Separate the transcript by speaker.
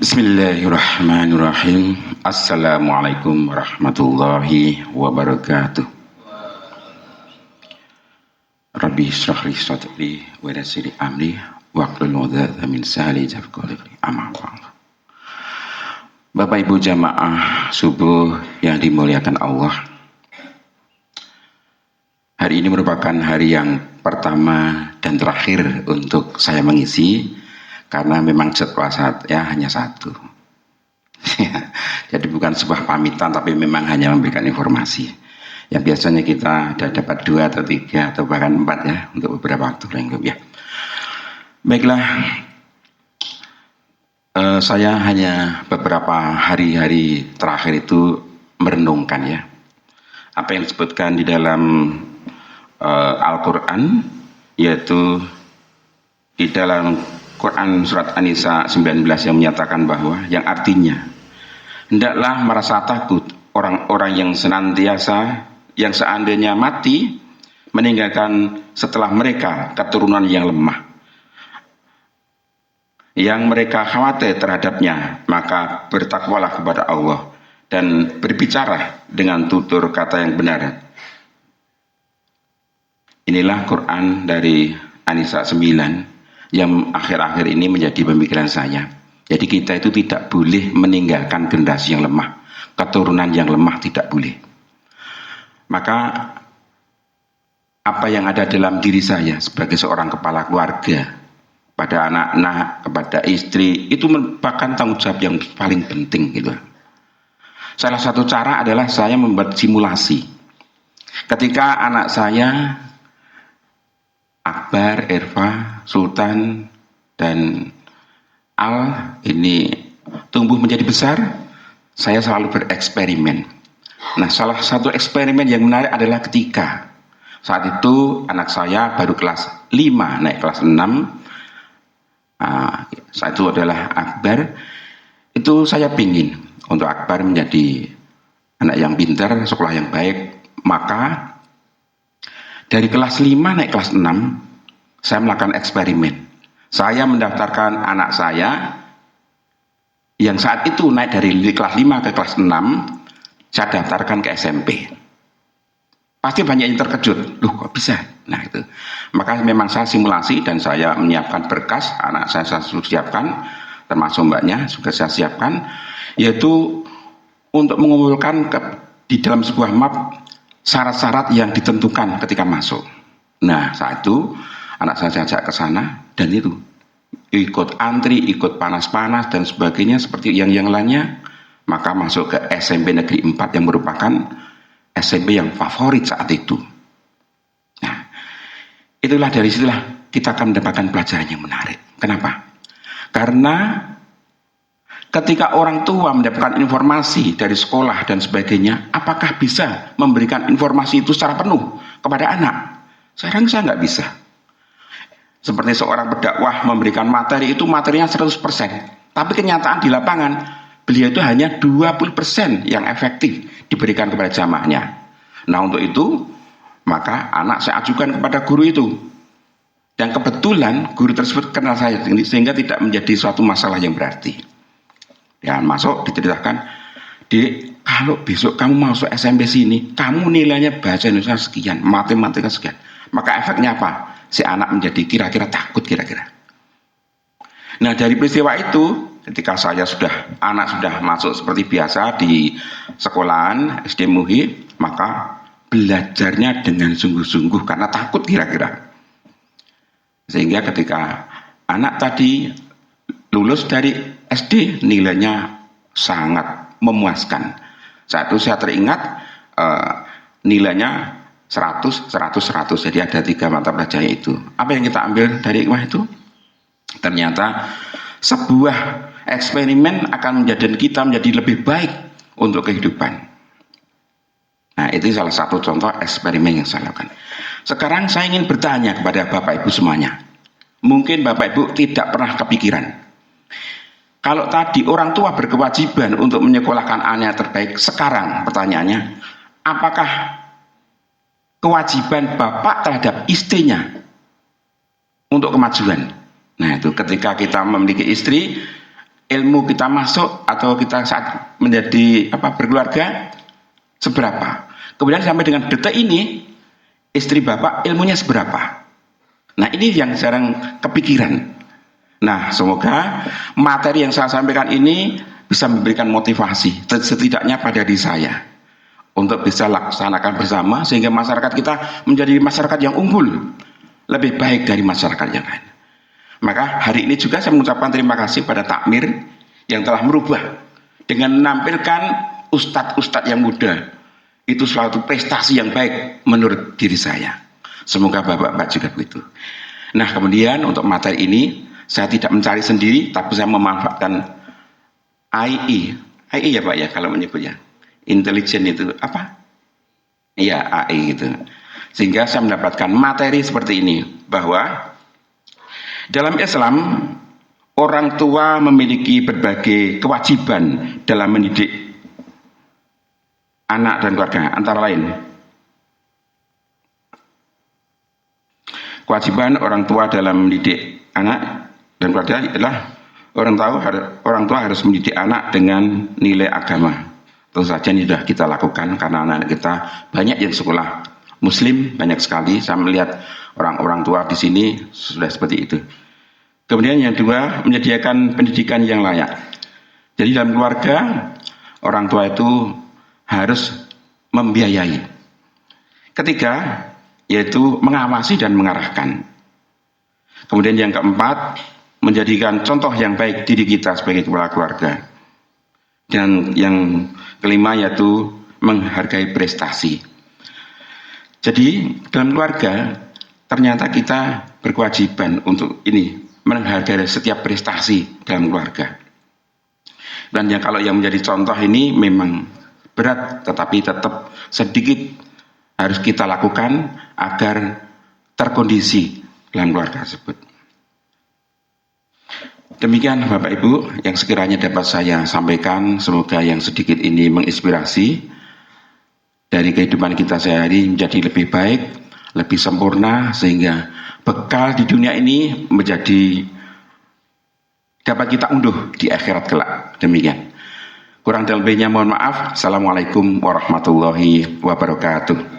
Speaker 1: Bismillahirrahmanirrahim. Assalamualaikum warahmatullahi wabarakatuh. Rabbi shrah li sadri wa yassir li amri wahlul 'uqdatam min lisani yafqahu qawli. Amma ba'd. Bapak Ibu jamaah subuh yang dimuliakan Allah. Hari ini merupakan hari yang pertama dan terakhir untuk saya mengisi, karena memang jadwal saya hanya satu. Jadi bukan sebuah pamitan, tapi memang hanya memberikan informasi. Yang biasanya kita ada dapat 2 atau 3 atau bahkan 4 ya, untuk beberapa waktu lengkap ya. Baiklah, saya hanya beberapa hari-hari terakhir itu merenungkan ya, apa yang disebutkan di dalam Al-Quran, yaitu di dalam Quran surat An-Nisa 19 yang menyatakan bahwa, yang artinya hendaklah merasa takut orang-orang yang senantiasa, yang seandainya mati meninggalkan setelah mereka keturunan yang lemah, yang mereka khawatir terhadapnya, maka bertakwalah kepada Allah dan berbicara dengan tutur kata yang benar. Inilah Quran dari An-Nisa 9 yang akhir-akhir ini menjadi pemikiran saya. Jadi kita itu tidak boleh meninggalkan generasi yang lemah, keturunan yang lemah, tidak boleh. Maka apa yang ada dalam diri saya sebagai seorang kepala keluarga, pada anak-anak, kepada istri, itu merupakan tanggung jawab yang paling penting gitu. Salah satu cara adalah saya membuat simulasi. Ketika anak saya Akbar, Erva, Sultan, dan Al ini tumbuh menjadi besar, saya selalu bereksperimen. Nah, salah satu eksperimen yang menarik adalah ketika saat itu anak saya baru kelas 5 naik kelas 6. Saat itu adalah Akbar. Itu saya pingin untuk Akbar menjadi anak yang pintar, sekolah yang baik. Maka dari kelas 5 naik kelas 6, saya melakukan eksperimen. Saya mendaftarkan anak saya yang saat itu naik dari kelas 5 ke kelas 6, saya daftarkan ke SMP. Pasti banyak yang terkejut, loh kok bisa? Nah itu. Maka memang saya simulasi dan saya menyiapkan berkas, anak saya sudah siapkan, termasuk mbaknya juga saya siapkan, yaitu untuk mengumpulkan di dalam sebuah map syarat-syarat yang ditentukan ketika masuk. Nah saat itu anak saya ajak ke sana, dan itu ikut antri, ikut panas-panas dan sebagainya seperti yang lainnya. Maka masuk ke SMP Negeri 4 yang merupakan SMP yang favorit saat itu. Nah, itulah dari situlah kita akan mendapatkan pelajaran yang menarik. Kenapa? Karena ketika orang tua mendapatkan informasi dari sekolah dan sebagainya, apakah bisa memberikan informasi itu secara penuh kepada anak? Saya nggak bisa. Seperti seorang pendakwah memberikan materi, itu materinya 100%. Tapi kenyataan di lapangan, beliau itu hanya 20% yang efektif diberikan kepada jamaahnya. Nah untuk itu, maka anak saya ajukan kepada guru itu. Dan kebetulan guru tersebut kenal saya, sehingga tidak menjadi suatu masalah yang berarti. Dan masuk diceritakan, Dek, kalau besok kamu masuk SMP sini, kamu nilainya bahasa Indonesia sekian, matematika sekian. Maka efeknya apa? Si anak menjadi kira-kira takut kira-kira. Nah dari peristiwa itu, ketika anak sudah masuk seperti biasa di sekolahan SD Muhi, maka belajarnya dengan sungguh-sungguh karena takut kira-kira. Sehingga ketika anak tadi lulus dari SD, nilainya sangat memuaskan. Saat itu saya teringat nilainya 100, 100, 100. Jadi ada 3 mata pelajaran itu. Apa yang kita ambil dari hikmah itu? Ternyata sebuah eksperimen akan menjadikan kita menjadi lebih baik untuk kehidupan. Nah itu salah satu contoh eksperimen yang saya lakukan. Sekarang saya ingin bertanya kepada Bapak Ibu semuanya. Mungkin Bapak Ibu tidak pernah kepikiran, kalau tadi orang tua berkewajiban untuk menyekolahkan anaknya terbaik, sekarang pertanyaannya, apakah kewajiban bapak terhadap istrinya untuk kemajuan? Nah itu ketika kita memiliki istri, ilmu kita masuk atau kita saat menjadi berkeluarga seberapa. Kemudian sampai dengan detik ini istri bapak ilmunya seberapa. Nah ini yang jarang kepikiran. Nah semoga materi yang saya sampaikan ini bisa memberikan motivasi setidaknya pada diri saya untuk bisa laksanakan bersama sehingga masyarakat kita menjadi masyarakat yang unggul, lebih baik dari masyarakat yang lain. Maka hari ini juga saya mengucapkan terima kasih pada Takmir yang telah merubah dengan menampilkan ustadz-ustadz yang muda. Itu suatu prestasi yang baik menurut diri saya. Semoga bapak-bapak juga begitu. Nah kemudian untuk materi ini saya tidak mencari sendiri, tapi saya memanfaatkan AI ya Pak ya kalau menyebutnya. Intelijen itu apa? Iya AI gitu. Sehingga saya mendapatkan materi seperti ini bahwa dalam Islam orang tua memiliki berbagai kewajiban dalam mendidik anak dan keluarga, antara lain kewajiban orang tua dalam mendidik anak dan keluarga adalah orang tua harus mendidik anak dengan nilai agama. Tentu saja ini sudah kita lakukan karena anak kita banyak yang sekolah Muslim, banyak sekali. Saya melihat orang-orang tua di sini sudah seperti itu. Kemudian yang kedua, menyediakan pendidikan yang layak. Jadi dalam keluarga orang tua itu harus membiayai. Ketiga, yaitu mengawasi dan mengarahkan. Kemudian yang keempat, menjadikan contoh yang baik diri kita sebagai kepala keluarga. Dan yang kelima yaitu menghargai prestasi. Jadi dalam keluarga ternyata kita berkewajiban untuk ini menghargai setiap prestasi dalam keluarga. Dan yang kalau yang menjadi contoh ini memang berat, tetapi tetap sedikit harus kita lakukan agar terkondisi dalam keluarga tersebut. Demikian Bapak Ibu yang sekiranya dapat saya sampaikan, semoga yang sedikit ini menginspirasi dari kehidupan kita sehari menjadi lebih baik, lebih sempurna, sehingga bekal di dunia ini menjadi dapat kita unduh di akhirat kelak. Demikian. Kurang dan lebihnya mohon maaf. Assalamualaikum warahmatullahi wabarakatuh.